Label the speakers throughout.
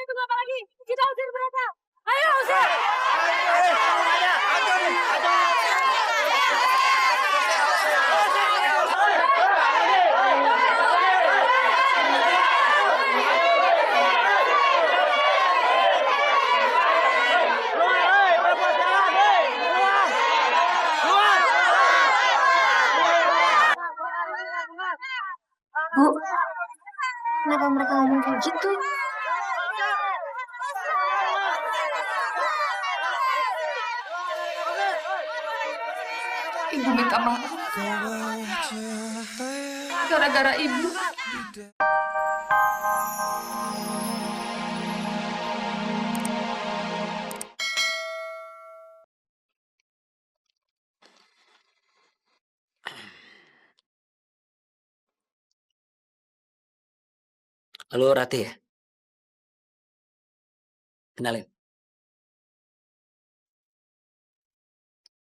Speaker 1: tunggu apa lagi? Kita usir mereka. Ayo usir.
Speaker 2: Bu, kenapa mereka ngomong kayak gitu?
Speaker 3: Ibu minta maaf. Gara-gara ibu.
Speaker 4: Halo Rati ya? Kenalin.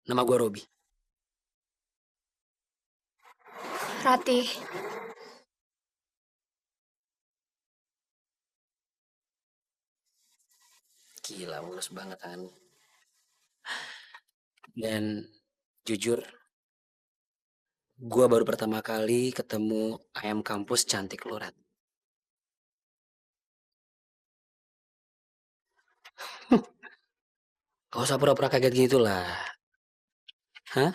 Speaker 4: Nama gue Robi.
Speaker 2: Rati,
Speaker 4: Gila, mulus banget tanganmu. Dan jujur, gue baru pertama kali ketemu ayam kampus cantik lu, Rat. Gak usah pura-pura kaget gitu lah. Hah?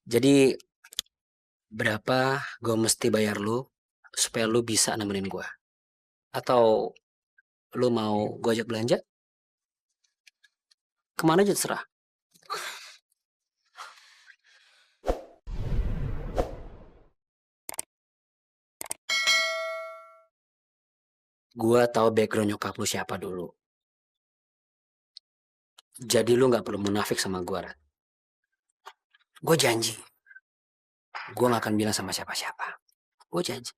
Speaker 4: Jadi, berapa gue mesti bayar lu supaya lu bisa nemenin gue? Atau lu mau gue ajak belanja? Kemana aja terserah. Gue tahu background nyokap lu siapa dulu. Jadi lu gak perlu munafik sama gue, Rat. Gue janji. Gue gak akan bilang sama siapa-siapa. Gue janji.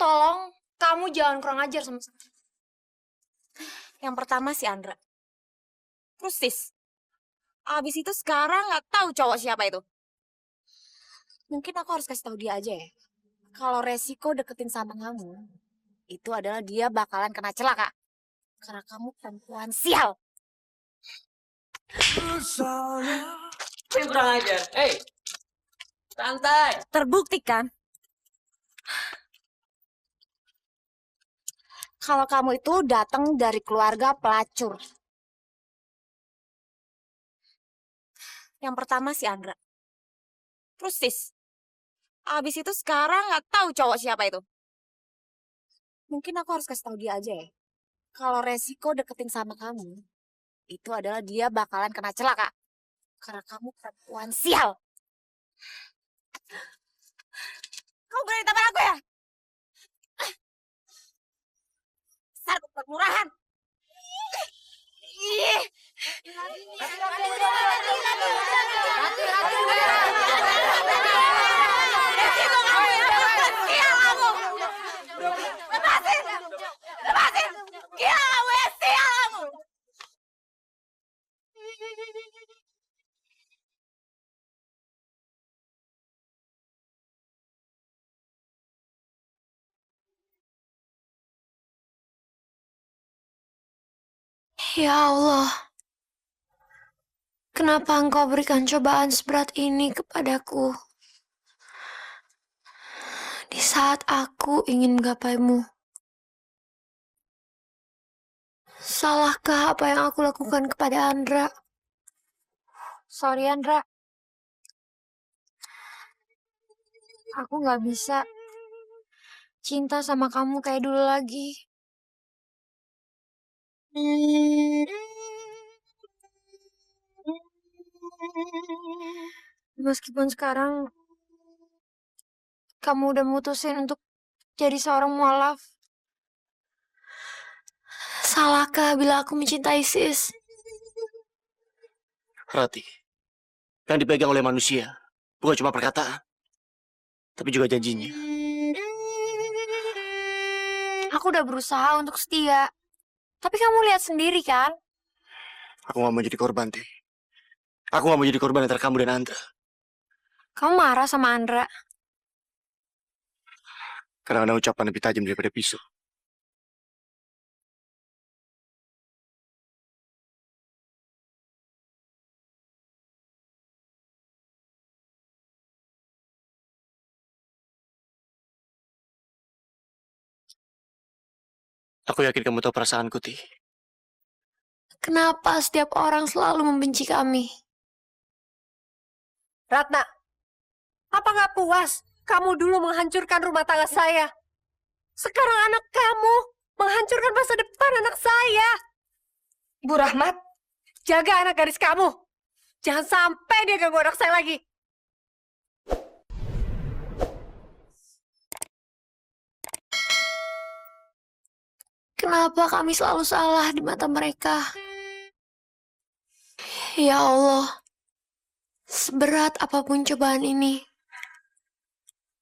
Speaker 2: tolong kamu jangan kurang ajar sama saya. Yang pertama si Andra. Terus sis, abis itu sekarang nggak tahu cowok siapa itu. Mungkin aku harus kasih tahu dia aja ya. Kalau resiko deketin sama kamu, itu adalah dia bakalan kena celaka. Karena kamu perempuan sial.
Speaker 4: Kurang ajar. Hey, santai.
Speaker 2: Terbukti kan? Kalau kamu itu datang dari keluarga pelacur. Yang pertama si Andra. Terus sis, abis itu sekarang nggak tahu cowok siapa itu. Mungkin aku harus kasih tahu dia aja ya. Kalau resiko deketin sama kamu, itu adalah dia bakalan kena celaka. Karena kamu perempuan sial. Kamu berani tampar aku ya? Dasar permurahan. Ih. Lepasin! Gila kamu ya, sial kamu!
Speaker 5: Ya Allah, kenapa Engkau berikan cobaan seberat ini kepadaku? Di saat aku ingin menggapaimu. Salahkah apa yang aku lakukan kepada Andra?
Speaker 2: Sorry Andra. Aku nggak bisa cinta sama kamu kayak dulu lagi. Meskipun sekarang kamu udah mutusin untuk jadi seorang mualaf.
Speaker 5: Salahkah bila aku mencintai Sis?
Speaker 6: Rati, yang dipegang oleh manusia bukan cuma perkataan, tapi juga janjinya.
Speaker 5: Aku udah berusaha untuk setia. Tapi kamu lihat sendiri kan?
Speaker 6: Aku gak mau jadi korban, Ti. Aku gak mau jadi korban antara kamu dan Andra.
Speaker 5: Kamu marah sama Andra.
Speaker 6: Kadang-kadang ucapan lebih tajam daripada pisau. Aku yakin kamu tahu perasaanku, Ti.
Speaker 5: Kenapa setiap orang selalu membenci kami?
Speaker 1: Ratna, apa nggak puas kamu dulu menghancurkan rumah tangga saya? Sekarang anak kamu menghancurkan masa depan anak saya.
Speaker 3: Bu Rahmat,
Speaker 1: Jaga anak gadis kamu. Jangan sampai dia ganggu anak saya lagi.
Speaker 5: Kenapa kami selalu salah di mata mereka? Ya Allah, seberat apapun cobaan ini,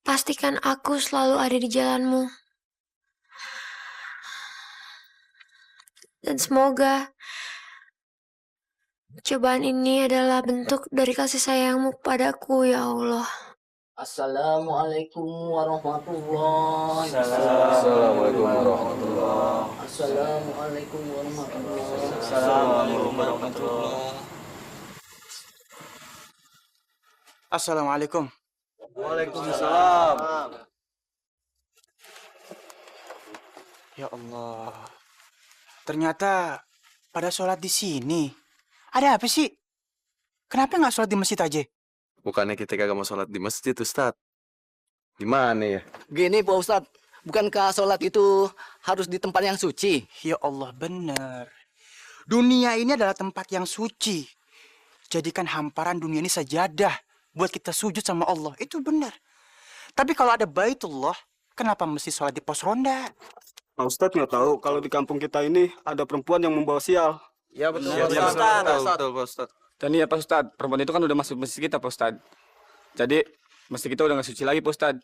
Speaker 5: pastikan aku selalu ada di jalanmu. Dan semoga cobaan ini adalah bentuk dari kasih sayangmu kepadaku, ya Allah.
Speaker 4: Assalamualaikum warahmatullahi
Speaker 7: Assalamualaikum warahmatullahi
Speaker 4: Assalamualaikum warahmatullahi
Speaker 7: Assalamualaikum warahmatullahi
Speaker 8: Assalamualaikum.
Speaker 7: Waalaikumsalam.
Speaker 8: Ya Allah. Ternyata pada sholat di sini. Ada apa sih? Kenapa nggak sholat di masjid aja?
Speaker 7: Bukannya kita kagak mau sholat di masjid, Ustaz? Gimana ya?
Speaker 9: Gini Pak Ustadz, bukankah sholat itu harus di tempat yang suci?
Speaker 8: Ya Allah, benar. Dunia ini adalah tempat yang suci. Jadikan hamparan dunia ini sajadah buat kita sujud sama Allah. Itu benar. Tapi kalau ada Baitullah, kenapa mesti sholat di pos ronda?
Speaker 10: Pak Ustadz nggak tahu kalau di kampung kita ini ada perempuan yang membawa sial.
Speaker 7: Ya betul,
Speaker 10: Ya,
Speaker 7: Pak
Speaker 10: Ustaz.
Speaker 7: Ustaz. Betul, Pak Ustaz.
Speaker 10: Dan iya Pak Ustadz, perempuan itu kan udah masuk masjid kita Pak Ustadz. Jadi masjid kita udah nggak suci lagi Pak Ustadz.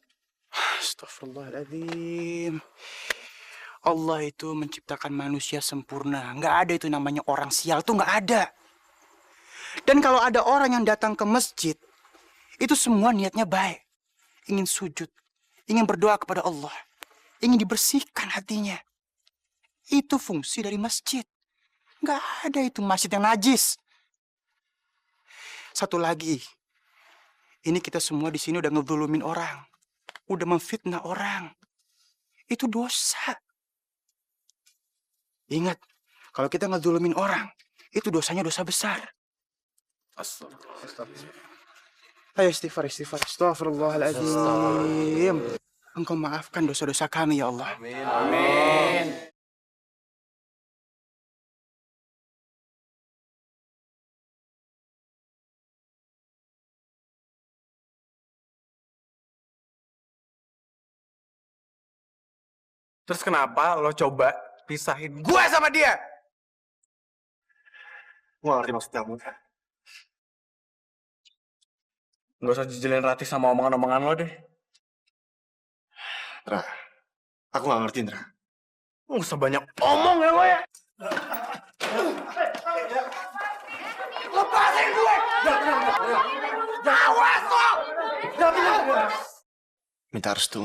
Speaker 8: Astagfirullahaladzim. Allah itu menciptakan manusia sempurna. Nggak ada itu namanya orang sial. Tuh nggak ada. Dan kalau ada orang yang datang ke masjid, itu semua niatnya baik. Ingin sujud. Ingin berdoa kepada Allah. Ingin dibersihkan hatinya. Itu fungsi dari masjid. Nggak ada itu masjid yang najis. Satu lagi. Ini kita semua di sini udah ngedulumin orang. Udah memfitnah orang. Itu dosa. Ingat, kalau kita ngedulumin orang, itu dosanya dosa besar. Ayo istighfar. Astagfirullahaladzim. Engkau maafkan dosa-dosa kami, ya Allah.
Speaker 7: Amin.
Speaker 11: Terus kenapa lo coba pisahin gue sama dia?
Speaker 6: Gue ngerti maksud kamu.
Speaker 11: Gak usah jejelin Ratih sama omongan-omongan lo deh.
Speaker 6: Ndra, aku nggak ngerti, Ndra.
Speaker 11: Gak usah banyak omong ya lo ya. Lepasin gue! Awas lo!
Speaker 6: Minta restu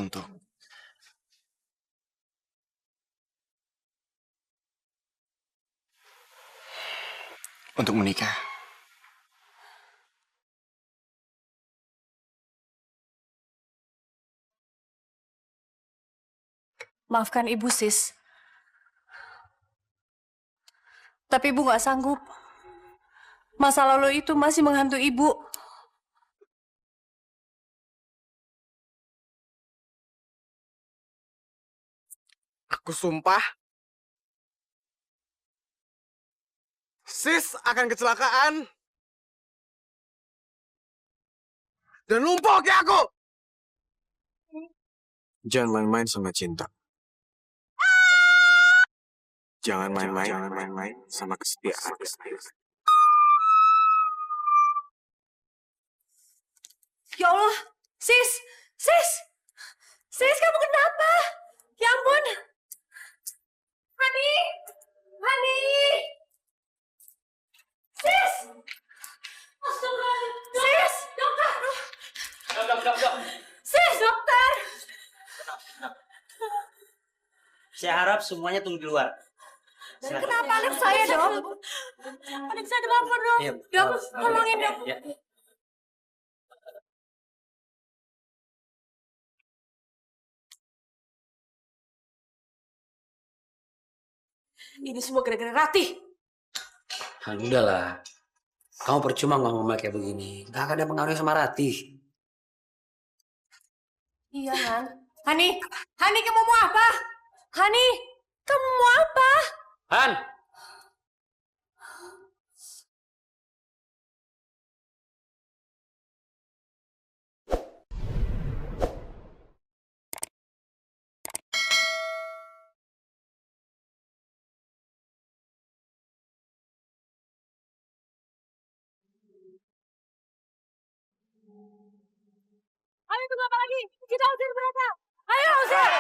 Speaker 6: untuk menikah.
Speaker 1: Maafkan Ibu, Sis. Tapi Ibu nggak sanggup. Masa lalu itu masih menghantui Ibu.
Speaker 11: Aku sumpah, Sis akan kecelakaan dan lumpuh kayak aku.
Speaker 7: Jangan main-main sama cinta. Jangan main-main sama kesetiaan.
Speaker 1: Ya Allah, Sis, kamu kenapa? Ya ampun, Hani, Sis, Astagfirullahaladzim. Sis, dokter. Sis, dokter.
Speaker 4: Saya harap semuanya tunggu di luar. Silakan.
Speaker 1: Kenapa anak saya, Dok? Anak saya apa, Dok?
Speaker 4: Iya,
Speaker 1: Dok, tolongin, Dok.
Speaker 4: Ya.
Speaker 1: Ini semua gara-gara Ratih.
Speaker 4: Udahlah. Kamu percuma ngomong kayak begini. Gak akan ada pengaruhnya sama Ratih.
Speaker 1: Iya, Han. Hani, kamu mau apa? Hani, kamu mau apa?
Speaker 4: Han!
Speaker 1: Ayo tunggu apa lagi? Kita usir mereka. Ayo usir.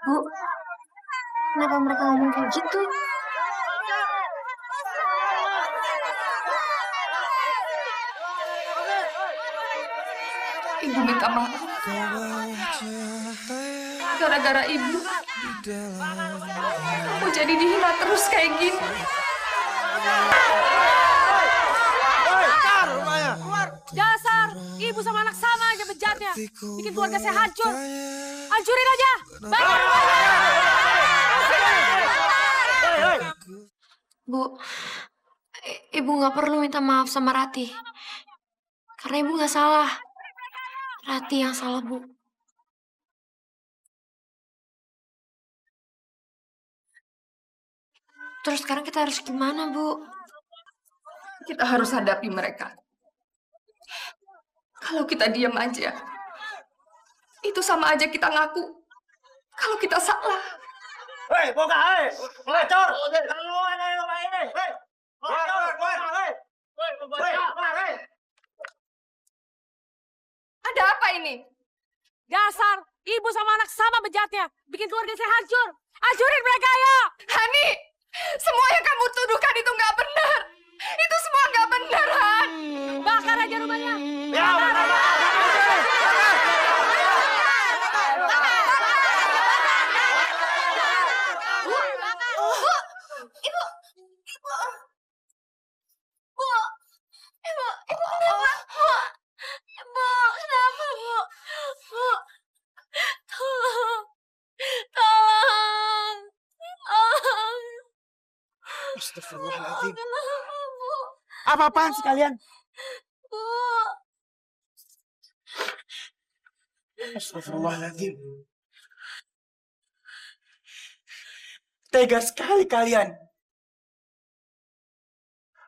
Speaker 5: Bu, kenapa mereka ngomong kayak gitu?
Speaker 3: Ibu minta maaf. Gara-gara ibu, aku jadi dihina terus kayak gini.
Speaker 1: Dasar, ibu sama anak sama aja bejatnya. Bikin keluarga saya hancur. Hancurin aja. Baik.
Speaker 5: Bu, ibu nggak perlu minta maaf sama Ratih. Karena ibu nggak salah. Ratih yang salah, Bu. Terus sekarang kita harus gimana, Bu?
Speaker 3: Kita harus hadapi mereka. Kalau kita diam aja, itu sama aja kita ngaku kalau kita salah.
Speaker 6: Hei, boga, hei! Pelacur! Lalu ada yang main, hei! Hei!
Speaker 3: Ada apa ini?
Speaker 1: Dasar, ibu sama anak sama bejatnya. Bikin keluarga saya hancur. Hancurin mereka ya.
Speaker 3: Hani, semua yang kamu tuduhkan itu nggak benar. Itu semua nggak benar, Han.
Speaker 1: Bakar aja rumahnya.
Speaker 6: Ya,
Speaker 8: Astagfirullahaladzim. Apa-apaan sih kalian? Astagfirullahaladzim. Tega sekali kalian.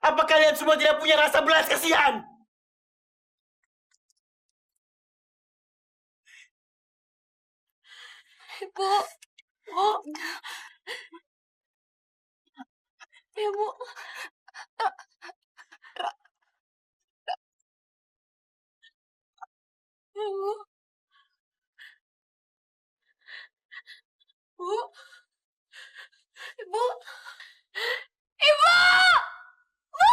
Speaker 8: Apa kalian semua tidak punya rasa belas kasihan?
Speaker 3: Ibu, Ibu. Ibu. Bu. Ibu. Ibu. Bu.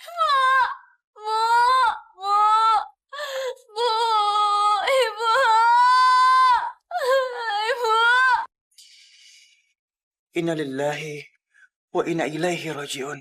Speaker 3: Bu. Bu. Bu. Bu. Ibu. Ibu.
Speaker 8: Inna lillahi wa inna ilaihi raji'un.